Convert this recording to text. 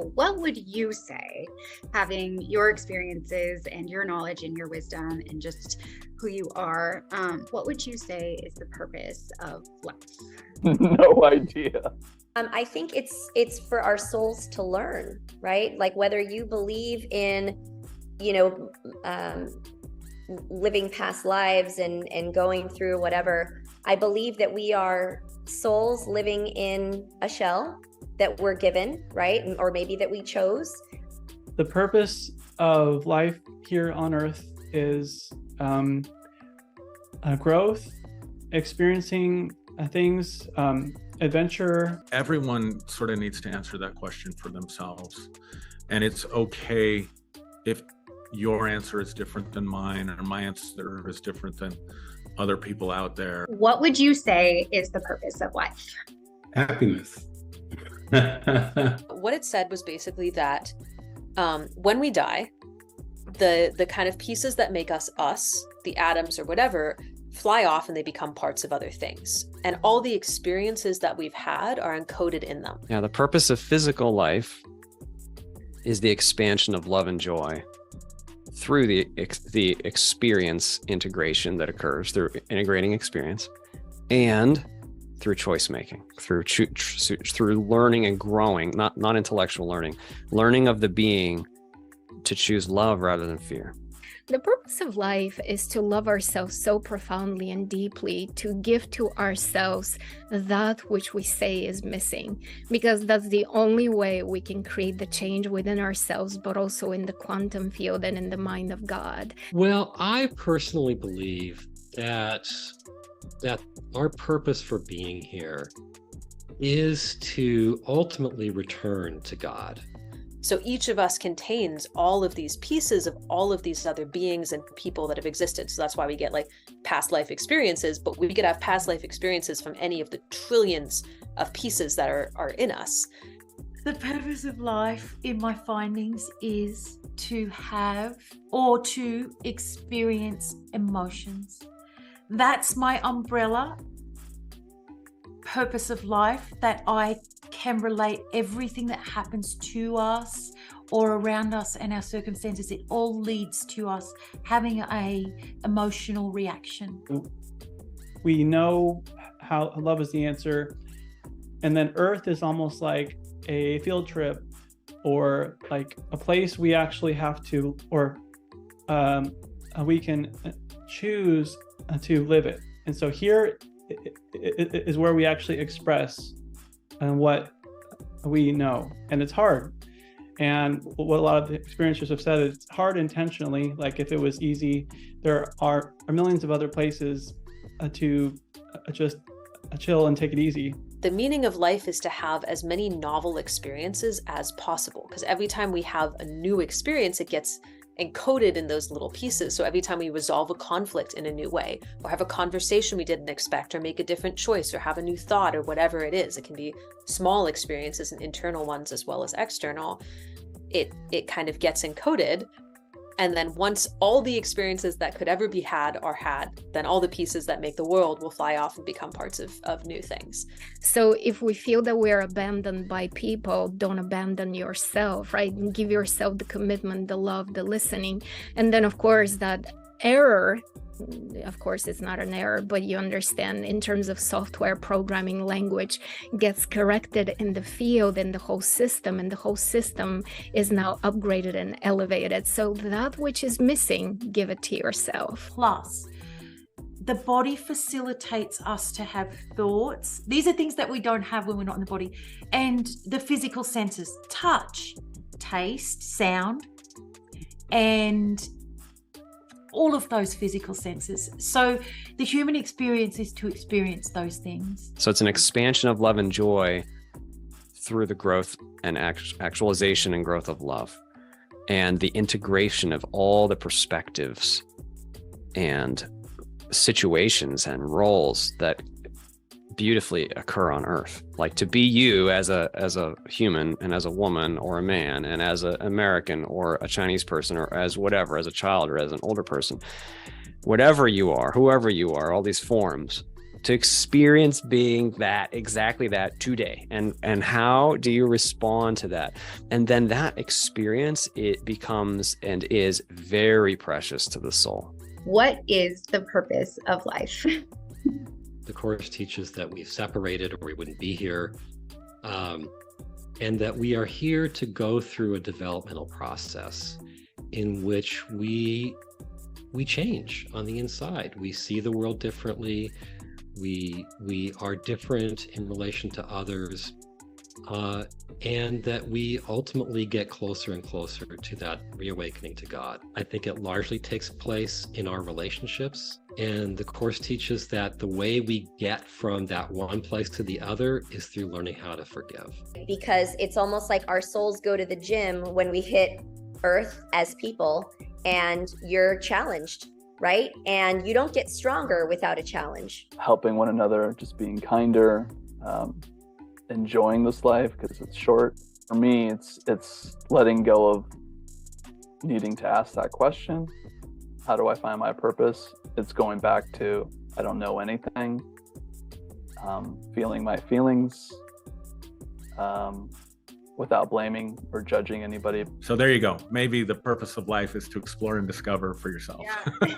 So what would you say, having your experiences and your knowledge and your wisdom and just who you are, what would you say is the purpose of life? No idea. I think it's for our souls to learn, right? Like whether you believe in, living past lives and going through whatever, I believe that we are souls living in a shell that we're given, right? Or maybe that we chose. The purpose of life here on earth is growth, experiencing things, adventure. Everyone sort of needs to answer that question for themselves. And it's okay if your answer is different than mine or my answer is different than other people out there. What would you say is the purpose of life? Happiness. What it said was basically that when we die, the kind of pieces that make us, the atoms or whatever, fly off and they become parts of other things. And all the experiences that we've had are encoded in them. Yeah, the purpose of physical life is the expansion of love and joy through the experience integration that occurs through integrating experience and through choice making, through learning and growing, not intellectual learning of the being to choose love rather than fear. The purpose of life is to love ourselves so profoundly and deeply, to give to ourselves that which we say is missing, because that's the only way we can create the change within ourselves, but also in the quantum field and in the mind of God. Well, I personally believe that our purpose for being here is to ultimately return to God. So each of us contains all of these pieces of all of these other beings and people that have existed. So that's why we get like past life experiences, but we could have past life experiences from any of the trillions of pieces that are in us. The purpose of life in my findings is to have or to experience emotions. That's my umbrella purpose of life, that I can relate everything that happens to us or around us and our circumstances. It all leads to us having a emotional reaction. We know how love is the answer. And then Earth is almost like a field trip or like a place we actually have to, or we can choose to live it. And so here is where we actually express what we know. And it's hard. And what a lot of the experiencers have said, it's hard intentionally. Like if it was easy, there are millions of other places to just chill and take it easy. The meaning of life is to have as many novel experiences as possible, because every time we have a new experience, it gets encoded in those little pieces. So every time we resolve a conflict in a new way, or have a conversation we didn't expect, or make a different choice, or have a new thought, or whatever it is, it can be small experiences and internal ones as well as external. It kind of gets encoded. And then once all the experiences that could ever be had are had, then all the pieces that make the world will fly off and become parts of new things. So if we feel that we're abandoned by people, don't abandon yourself, right? And give yourself the commitment, the love, the listening. And then, of course, that error, of course, it's not an error, but you understand in terms of software programming language, gets corrected in the field, in the whole system, and the whole system is now upgraded and elevated. So that which is missing, give it to yourself. Plus, the body facilitates us to have thoughts. These are things that we don't have when we're not in the body. And the physical senses, touch, taste, sound, and all of those physical senses. So the human experience is to experience those things. So it's an expansion of love and joy through the growth and actualization and growth of love, and the integration of all the perspectives and situations and roles that beautifully occur on Earth. Like to be you as a human and as a woman or a man and as an American or a Chinese person or as whatever, as a child or as an older person, whatever you are, whoever you are, all these forms, to experience being that, exactly that today. And how do you respond to that? And then that experience, it becomes and is very precious to the soul. What is the purpose of life? The Course teaches that we've separated or we wouldn't be here. And that we are here to go through a developmental process in which we change on the inside. We see the world differently. We are different in relation to others, and that we ultimately get closer and closer to that reawakening to God. I think it largely takes place in our relationships, and the Course teaches that the way we get from that one place to the other is through learning how to forgive. Because it's almost like our souls go to the gym when we hit Earth as people, and you're challenged, right? And you don't get stronger without a challenge. Helping one another, just being kinder, enjoying this life because it's short. For me, it's letting go of needing to ask that question. How do I find my purpose? It's going back to, I don't know anything, feeling my feelings, without blaming or judging anybody. So there you go. Maybe the purpose of life is to explore and discover for yourself. Yeah.